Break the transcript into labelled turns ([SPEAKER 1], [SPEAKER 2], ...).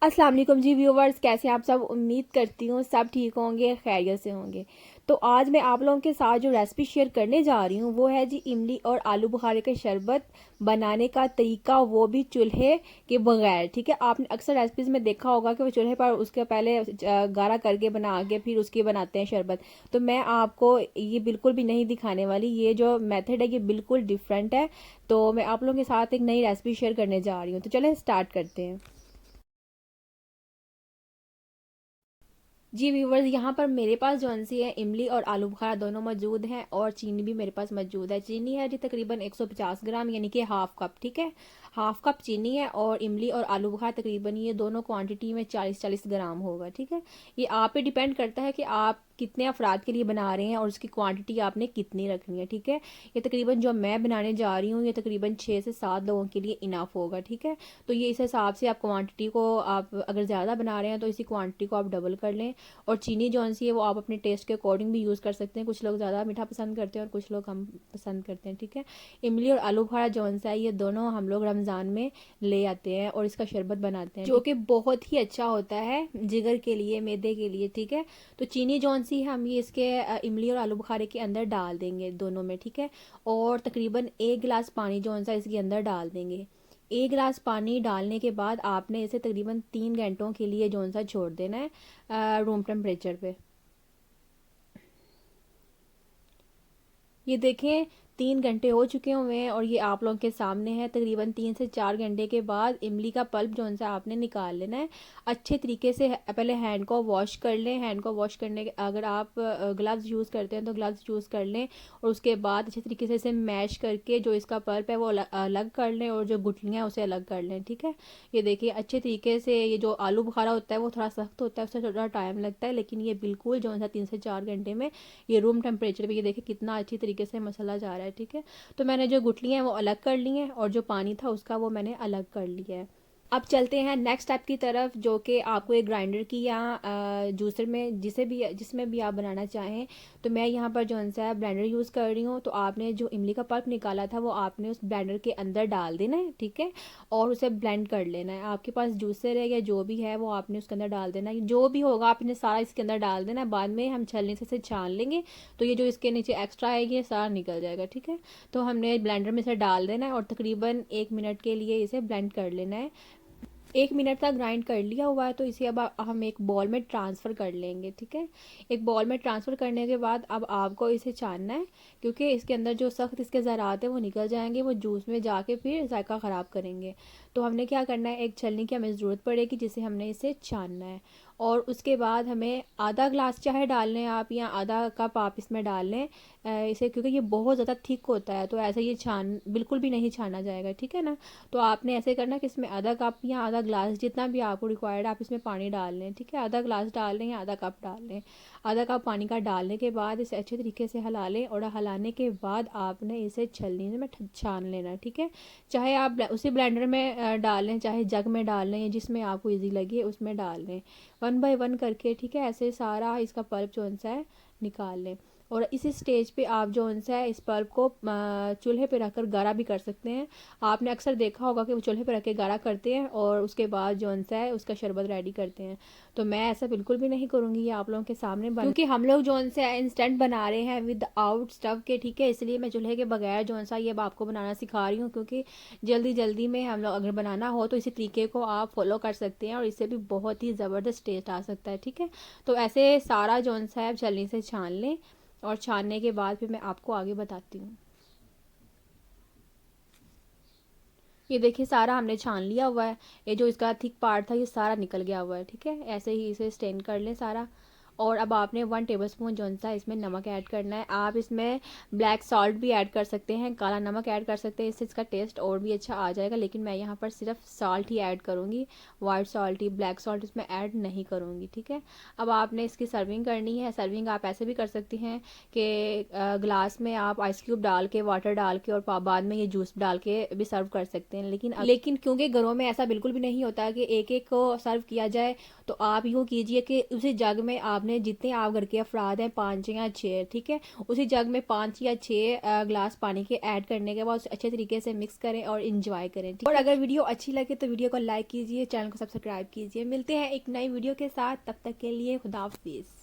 [SPEAKER 1] अस्सलाम वालेकुम जी व्यूवर्स, कैसे आप सब। उम्मीद करती हूँ सब ठीक होंगे, खैरियत से होंगे। तो आज मैं आप लोगों के साथ जो रेसिपी शेयर करने जा रही हूँ वो है जी इमली और आलू बुखारे का शरबत बनाने का तरीका, वो भी चूल्हे के बगैर। ठीक है, आपने अक्सर रेसिपीज में देखा होगा कि वो चूल्हे पर उसके पहले गाढ़ा करके बना के फिर उसकी बनाते हैं शरबत। तो मैं आपको ये बिल्कुल भी नहीं दिखाने वाली, ये जो मेथड है ये बिल्कुल डिफरेंट है। तो मैं आप लोगों के साथ एक नई रेसिपी शेयर करने जा रही हूँ, तो चलें स्टार्ट करते हैं। जी व्यूवर्स, यहाँ पर मेरे पास जो सी है इमली और आलू बुखारा दोनों मौजूद हैं और चीनी भी मेरे पास मौजूद है। चीनी है जी तकरीबन 150 ग्राम, यानी कि हाफ कप। ठीक है, हाफ कप चीनी है और इमली और आलू बुखारा तकरीबन ये दोनों क्वांटिटी में 40-40 ग्राम होगा। ठीक है, ये आप पे डिपेंड करता है कि आप कितने अफराद के लिए बना रहे हैं और उसकी क्वांटिटी आपने कितनी रखनी है। ठीक है, ये तकरीबन जो मैं बनाने जा रही हूँ ये तकरीबन 6 से 7 लोगों के लिए इनाफ होगा। ठीक है, तो ये इस हिसाब से आप क्वांटिटी को, आप अगर ज़्यादा बना रहे हैं तो इसी क्वांटिटी को आप डबल कर लें। और चीनी जौन सी है वो आप अपने टेस्ट के अकॉर्डिंग भी यूज़ कर सकते हैं, कुछ लोग ज़्यादा मीठा पसंद करते हैं और कुछ लोग कम पसंद करते हैं। ठीक है, इमली और आलू बुखारा जौन सा है ये दोनों हम लोग रमज़ान में ले आते हैं और इसका शरबत बनाते हैं, जो कि बहुत ही अच्छा होता है जिगर के लिए, मैदे के लिए। ठीक है, तो चीनी जौन सी है हम ये इसके इमली और आलू बुखारे के अंदर डाल देंगे दोनों में। ठीक है, और तकरीबन 1 गिलास पानी जौन सा इसके अंदर डाल देंगे। 1 गिलास पानी डालने के बाद आपने इसे तकरीबन 3 घंटों के लिए जौन सा छोड़ देना है रूम टेम्परेचर पे। ये देखें 3 घंटे हो चुके हुए हैं और ये आप लोगों के सामने है। तकरीबन 3 से 4 घंटे के बाद इमली का पल्प जो सा आपने निकाल लेना है। अच्छे तरीके से पहले हैंड को वॉश कर लें। हैंड को वॉश करने के, अगर आप ग्लव्स यूज़ करते हैं तो ग्लव्स यूज़ कर लें और उसके बाद अच्छे तरीके से इसे मैश करके जो इसका पल्प है वो अलग कर लें और जो गुठलियाँ हैं उसे अलग कर लें। ठीक है, ये देखिए अच्छे तरीके से, ये जो आलू बुखारा होता है वो थोड़ा सख्त होता है, उससे थोड़ा टाइम लगता है, लेकिन ये बिल्कुल जो सा 3 से 4 घंटे में ये रूम टेम्परेचर पे, ये देखिए कितना अच्छी तरीके से मसाला जा रहा है। ठीक है, तो मैंने जो गुठलियाँ हैं वो अलग कर ली हैं और जो पानी था उसका वो मैंने अलग कर लिया है। अब चलते हैं नेक्स्ट स्टेप की तरफ, जो कि आपको एक ग्राइंडर की या जूसर में, जिसमें भी आप बनाना चाहें। तो मैं यहाँ पर जो सा ब्लेंडर यूज़ कर रही हूँ। तो आपने जो इमली का पल्प निकाला था वो आपने उस ब्लेंडर के अंदर डाल देना है। ठीक है, और उसे ब्लेंड कर लेना है। आपके पास जूसर है या जो भी है वो आपने उसके अंदर डाल देना है, जो भी होगा आपने सारा इसके अंदर डाल देना है। बाद में हम छलनी से इसे छान लेंगे तो ये जो इसके नीचे एक्स्ट्रा है ये सारा निकल जाएगा। ठीक है, तो हमने ब्लेंडर में इसे डाल देना है और तकरीबन 1 मिनट के लिए इसे ब्लेंड कर लेना है। 1 मिनट तक ग्राइंड कर लिया हुआ है तो इसे अब हम एक बॉल में ट्रांसफ़र कर लेंगे। ठीक है, एक बॉल में ट्रांसफ़र करने के बाद अब आपको इसे छानना है, क्योंकि इसके अंदर जो सख्त इसके ज़रात हैं वो निकल जाएंगे, वो जूस में जाके फिर जायका ख़राब करेंगे। तो हमने क्या करना है, एक छलनी की हमें ज़रूरत पड़ेगी जिसे हमने इसे छानना है। और उसके बाद हमें आधा ग्लास चाहे डाल लें आप या आधा कप आप इसमें डाल लें इसे, क्योंकि ये बहुत ज़्यादा थिक होता है तो ऐसे ये छान बिल्कुल भी नहीं छाना जाएगा। ठीक है ना, तो आपने ऐसे करना कि इसमें आधा कप या आधा ग्लास, जितना भी आपको रिक्वायर्ड आप इसमें पानी डाल लें। ठीक है, आधा ग्लास डाल लें या आधा कप डाल लें। आधा कप पानी का डालने के बाद इसे अच्छे तरीके से हिला लें और हिलाने के बाद आपने इसे छलनी में छान लेना। ठीक है, चाहे आप उसी ब्लेंडर में डाल लें, चाहे जग में डाल लें, जिसमें आपको ईजी लगे उसमें डाल लें, 1 बाय 1 करके। ठीक है, ऐसे सारा इसका पल्प जो सा है निकाल लें। और इसी स्टेज पे आप जो सा है इस पल्प को चूल्हे पे रखकर गाढ़ा भी कर सकते हैं। आपने अक्सर देखा होगा कि वो चूल्हे पे रख के गाढ़ा करते हैं और उसके बाद जो सा है उसका शरबत रेडी करते हैं। तो मैं ऐसा बिल्कुल भी नहीं करूँगी, ये आप लोगों के सामने बना, क्योंकि हम लोग जो सा है इंस्टेंट बना रहे हैं विद आउट स्टफ के। ठीक है, इसलिए मैं चूल्हे के बगैर जो सा ये अब आपको बनाना सिखा रही हूँ, क्योंकि जल्दी जल्दी में हम लोग अगर बनाना हो तो इसी तरीके को आप फॉलो कर सकते हैं और इससे भी बहुत ही ज़बरदस्त टेस्ट आ सकता है। ठीक है, तो ऐसे सारा जो सा है छलनी से छान लें और छानने के बाद फिर मैं आपको आगे बताती हूँ। ये देखिए सारा हमने छान लिया हुआ है, ये जो इसका थिक पार्ट था ये सारा निकल गया हुआ है। ठीक है, ऐसे ही इसे स्टेन कर लें सारा। और अब आपने 1 टेबलस्पून जो सा इसमें नमक ऐड करना है। आप इसमें ब्लैक सॉल्ट भी ऐड कर सकते हैं, काला नमक ऐड कर सकते हैं, इससे इसका टेस्ट और भी अच्छा आ जाएगा, लेकिन मैं यहाँ पर सिर्फ सॉल्ट ही ऐड करूँगी, वाइट सॉल्ट ही, ब्लैक सॉल्ट इसमें ऐड नहीं करूँगी। ठीक है, अब आपने इसकी सर्विंग करनी है। सर्विंग आप ऐसे भी कर सकती हैं कि ग्लास में आप आइस क्यूब डाल के, वाटर डाल के और बाद में ये जूस डाल के भी सर्व कर सकते हैं। लेकिन क्योंकि घरों में ऐसा बिल्कुल भी नहीं होता कि एक एक को सर्व किया जाए, तो आप यूँ कीजिए कि उसी जग में आप आपने जितने आप घर के अफराद हैं 5 या 6, ठीक है, उसी जग में 5 या 6 ग्लास पानी के ऐड करने के बाद उसे अच्छे तरीके से मिक्स करें और इंजॉय करें, ठीक है। और अगर वीडियो अच्छी लगे तो वीडियो को लाइक कीजिए, चैनल को सब्सक्राइब कीजिए। मिलते हैं एक नई वीडियो के साथ, तब तक के लिए खुदा हाफिज़।